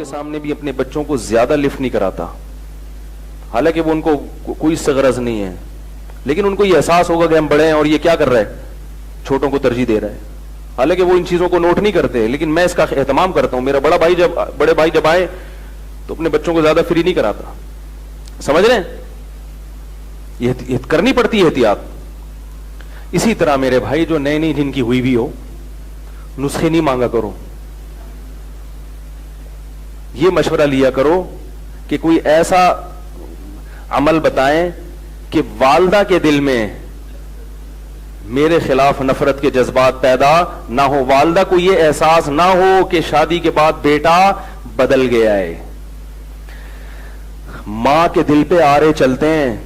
کے سامنے بھی اپنے بچوں کو زیادہ لفٹ نہیں کراتا, حالانکہ وہ ان کو کوئی اس سے غرض نہیں ہے, لیکن ان کو یہ احساس ہوگا کہ ہم بڑے ہیں اور یہ کیا کر رہے ہیں, چھوٹوں کو ترجیح دے رہا ہے. حالانکہ وہ ان چیزوں کو نوٹ نہیں کرتے, لیکن میں اس کا اہتمام کرتا ہوں. میرا بڑے بھائی جب آئے تو اپنے بچوں کو زیادہ فری نہیں کراتا. سمجھ رہے ہیں, یہ کرنی پڑتی ہے احتیاط. اسی طرح میرے بھائی جو نئی نئی جن کی ہوئی بھی ہو, نسخے نہیں مانگا کرو, یہ مشورہ لیا کرو کہ کوئی ایسا عمل بتائیں کہ والدہ کے دل میں میرے خلاف نفرت کے جذبات پیدا نہ ہو, والدہ کو یہ احساس نہ ہو کہ شادی کے بعد بیٹا بدل گیا ہے. ماں کے دل پہ آرے چلتے ہیں.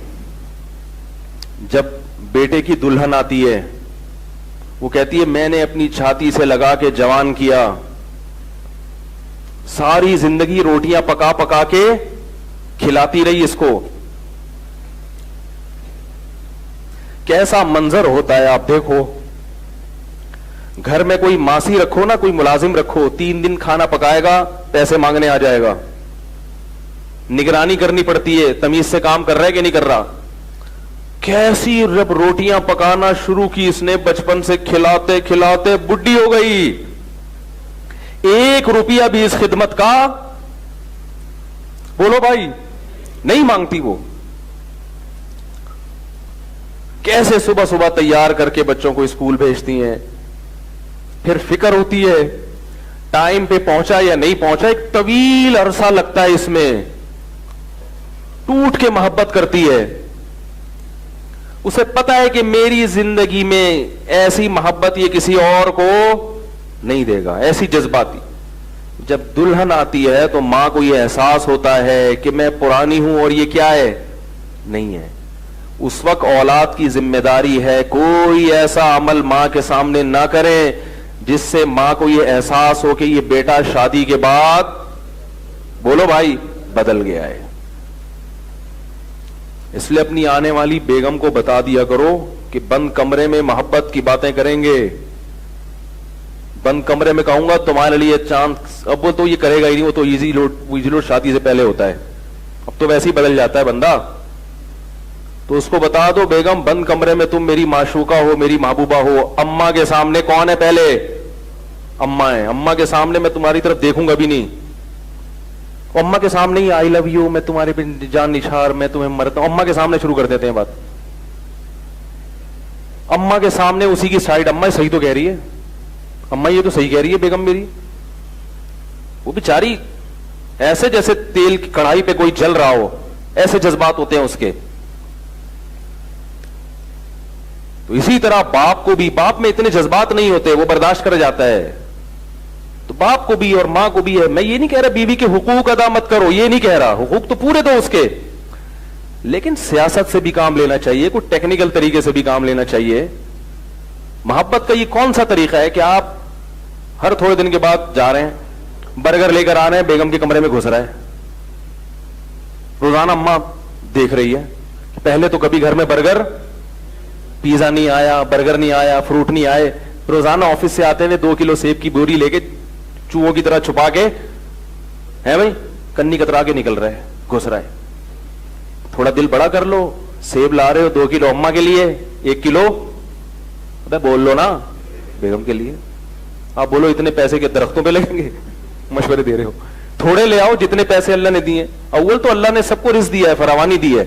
جب بیٹے کی دلہن آتی ہے, وہ کہتی ہے میں نے اپنی چھاتی سے لگا کے جوان کیا, ساری زندگی روٹیاں پکا پکا کے کھلاتی رہی اس کو. کیسا منظر ہوتا ہے آپ دیکھو. گھر میں کوئی ماسی رکھو نا, کوئی ملازم رکھو, 3 دن کھانا پکائے گا, پیسے مانگنے آ جائے گا. نگرانی کرنی پڑتی ہے, تمیز سے کام کر رہا ہے کہ نہیں کر رہا. کیسی رب روٹیاں پکانا شروع کی اس نے, بچپن سے کھلاتے کھلاتے بڈھی ہو گئی. 1 روپیہ بھی اس خدمت کا بولو بھائی نہیں مانگتی. وہ کیسے صبح صبح تیار کر کے بچوں کو اسکول بھیجتی ہیں, پھر فکر ہوتی ہے ٹائم پہ پہنچا یا نہیں پہنچا. ایک طویل عرصہ لگتا ہے اس میں, ٹوٹ کے محبت کرتی ہے. اسے پتا ہے کہ میری زندگی میں ایسی محبت یہ کسی اور کو نہیں دے گا, ایسی جذباتی. جب دلہن آتی ہے تو ماں کو یہ احساس ہوتا ہے کہ میں پرانی ہوں اور یہ کیا ہے, نہیں ہے. اس وقت اولاد کی ذمہ داری ہے کوئی ایسا عمل ماں کے سامنے نہ کرے جس سے ماں کو یہ احساس ہو کہ یہ بیٹا شادی کے بعد بولو بھائی بدل گیا ہے. اس لیے اپنی آنے والی بیگم کو بتا دیا کرو کہ بند کمرے میں محبت کی باتیں کریں گے. بند کمرے میں کہوں گا تمہارے لیے چاند, اب وہ تو یہ کرے گا ہی نہیں, وہ تو ایزی لوڈ شادی سے پہلے ہوتا ہے, اب تو ویسے ہی بدل جاتا ہے بندہ. تو اس کو بتا دو بیگم بند کمرے میں تم میری معشوقہ ہو, میری محبوبہ ہو. اماں کے سامنے کون ہے پہلے, اماں ہے. اماں کے سامنے میں تمہاری طرف دیکھوں گا بھی نہیں. اماں کے سامنے ہی آئی لو یو, میں تمہارے پہ جان نچھار, میں تمہیں مرتا ہوں, اماں کے سامنے شروع کر دیتے ہیں بات. اماں کے سامنے اسی کی سائڈ, اماں صحیح تو کہہ رہی ہے, اماں یہ تو صحیح کہہ رہی ہے بیگم میری. وہ بیچاری ایسے جیسے تیل کی کڑھائی پہ کوئی جل رہا ہو, ایسے جذبات ہوتے ہیں اس کے. تو اسی طرح باپ کو بھی, باپ میں اتنے جذبات نہیں ہوتے, وہ برداشت کر جاتا ہے. تو باپ کو بھی اور ماں کو بھی ہے. میں یہ نہیں کہہ رہا بیوی کے حقوق ادا مت کرو, یہ نہیں کہہ رہا, حقوق تو پورے دو اس کے, لیکن سیاست سے بھی کام لینا چاہیے, کوئی ٹیکنیکل طریقے سے بھی کام لینا چاہیے. محبت کا یہ کون سا طریقہ ہے کہ آپ ہر تھوڑے دن کے بعد جا رہے ہیں, برگر لے کر آ رہے ہیں, بیگم کے کمرے میں گھس رہا ہے. روزانہ اماں دیکھ رہی ہے, پہلے تو کبھی گھر میں برگر پیزا نہیں آیا, برگر نہیں آیا, فروٹ نہیں آئے. روزانہ آفس سے آتے ہوئے 2 کلو سیب کی بوری لے کے چوہوں کی طرح چھپا کے ہے بھائی, کنی کترا کے نکل رہے, گھس رہا ہے. تھوڑا دل بڑا کر لو, سیب لا رہے ہو 2 کلو اماں کے لیے, 1 کلو بول لو نا بیگم کے لیے. آپ بولو اتنے پیسے کے درختوں پہ لگیں گے, مشورے دے رہے ہو. تھوڑے لے آؤ جتنے پیسے اللہ نے دیے. اول تو اللہ نے سب کو رزق دیا ہے, فراوانی دی ہے.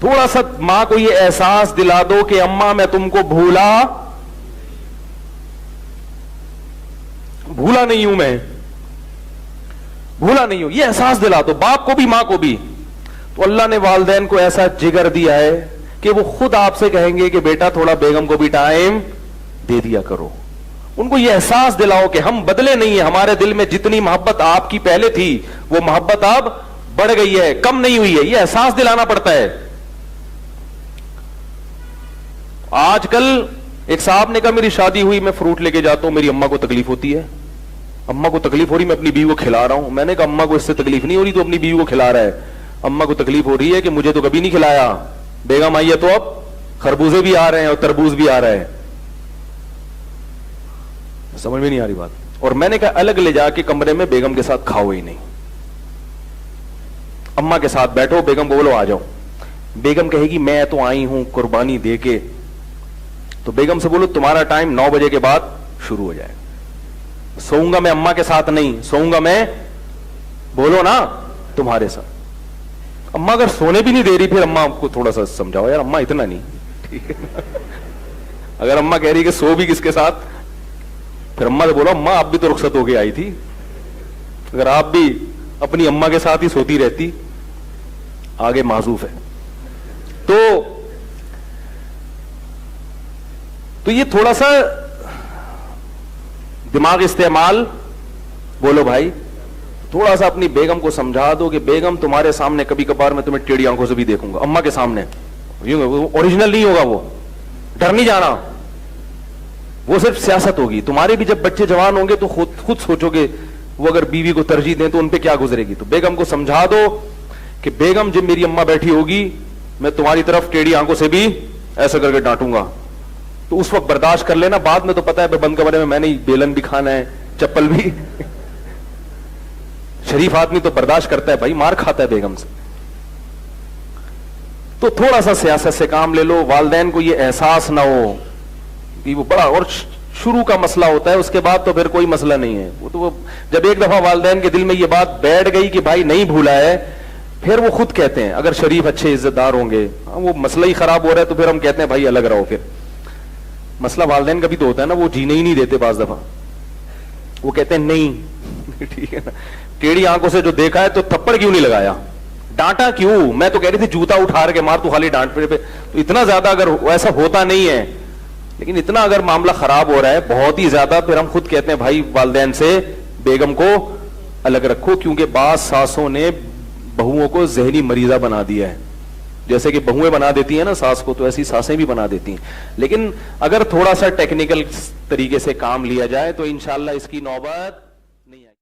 تھوڑا سا ماں کو یہ احساس دلا دو کہ اماں میں تم کو بھولا نہیں ہوں, میں بھولا نہیں ہوں, یہ احساس دلا دو باپ کو بھی ماں کو بھی. تو اللہ نے والدین کو ایسا جگر دیا ہے کہ وہ خود آپ سے کہیں گے کہ بیٹا تھوڑا بیگم کو بھی ٹائم دے دیا کرو. ان کو یہ احساس دلاؤ کہ ہم بدلے نہیں ہیں, ہمارے دل میں جتنی محبت آپ کی پہلے تھی وہ محبت اب بڑھ گئی ہے, کم نہیں ہوئی ہے. یہ احساس دلانا پڑتا ہے. آج کل ایک صاحب نے کہا میری شادی ہوئی, میں فروٹ لے کے جاتا ہوں, میری اماں کو تکلیف ہوتی ہے. اماں کو تکلیف ہو رہی, میں اپنی بیوی کو کھلا رہا ہوں. میں نے کہا اماں کو اس سے تکلیف نہیں ہو رہی, تو اپنی بیوی کو کھلا رہا ہے. اماں کو تکلیف ہو رہی ہے کہ مجھے تو کبھی نہیں کھلایا, بیگم آئی ہے تو اب خربوزے بھی آ رہے ہیں اور تربوز بھی آ رہا ہے. سمجھ میں نہیں آ رہی بات. اور میں نے کہا الگ لے جا کے کمرے میں بیگم کے ساتھ کھاؤ ہی نہیں, اما کے ساتھ بیٹھو, بیگم کو بولو آ جاؤ. بیگم کہے گی میں تو آئی ہوں قربانی دے کے, تو بیگم سے بولو تمہارا ٹائم 9 بجے کے بعد شروع ہو جائے, سوؤں گا میں اما کے ساتھ نہیں, سوؤں گا میں بولو نا تمہارے ساتھ. اما اگر سونے بھی نہیں دے رہی, پھر اما آپ کو تھوڑا سا سمجھاؤ یار اما اتنا نہیں, ٹھیک ہے نا. اگر اما کہہ رہی کہ سو بھی کس کے ساتھ, پھر اما سے بولو اما آپ بھی تو رخصت ہو کے آئی تھی, اگر آپ بھی اپنی اما کے ساتھ ہی سوتی رہتی, آگے معذوف ہے. تو یہ تھوڑا سا دماغ استعمال, بولو بھائی, تھوڑا سا اپنی بیگم کو سمجھا دو کہ بیگم تمہارے سامنے کبھی کبھار میں تمہیں ٹیڑھی آنکھوں سے بھی دیکھوں گا, اما کے سامنے اوریجنل نہیں ہوگا, وہ ڈر نہیں جانا, وہ صرف سیاست ہوگی. تمہارے بھی جب بچے جوان ہوں گے تو خود سوچو گے وہ اگر بیوی کو ترجیح دیں تو ان پہ کیا گزرے گی. تو بیگم کو سمجھا دو کہ بیگم جب میری اما بیٹھی ہوگی میں تمہاری طرف ٹیڑھی آنکھوں سے بھی ایسا کر کے ڈانٹوں گا, تو اس وقت برداشت کر لینا, بعد میں تو پتا ہے بند کمرے میں نے بیلن بھی کھانا ہے, چپل بھی. شریف آدمی تو برداشت کرتا ہے بھائی, مار کھاتا ہے بیگم سے. تو تھوڑا سا سیاست سے کام لے لو, والدین کو یہ احساس نہ ہو کہ وہ بڑا, اور شروع کا مسئلہ ہوتا ہے, اس کے بعد تو پھر کوئی مسئلہ نہیں ہے. وہ تو جب ایک دفعہ والدین کے دل میں یہ بات بیٹھ گئی کہ بھائی نہیں بھولا ہے, پھر وہ خود کہتے ہیں, اگر شریف اچھے عزت دار ہوں گے, وہ مسئلہ ہی خراب ہو رہا ہے تو پھر ہم کہتے ہیں بھائی الگ رہو. پھر مسئلہ والدین کا بھی تو ہوتا ہے نا, وہ جینے ہی نہیں دیتے بعض دفعہ, وہ کہتے ہیں نہیں, ٹھیک ہے نا, ٹیڑھی آنکھوں سے جو دیکھا ہے تو تھپڑ کیوں نہیں لگایا, ڈانٹا کیوں, میں تو کہہ رہی تھی جوتا اٹھا کے مار, تو خالی ڈانٹ پہ. تو اتنا زیادہ اگر ایسا ہوتا نہیں ہے, لیکن اتنا اگر معاملہ خراب ہو رہا ہے بہت ہی زیادہ, پھر ہم خود کہتے ہیں بھائی والدین سے بیگم کو الگ رکھو, کیونکہ بعض ساسوں نے بہوؤں کو ذہنی مریضہ بنا دیا ہے. جیسے کہ بہویں بنا دیتی ہیں نا ساس کو, تو ایسی ساسیں بھی بنا دیتی ہیں. لیکن اگر تھوڑا سا ٹیکنیکل طریقے سے کام لیا جائے تو انشاءاللہ اس کی نوبت نہیں آئے.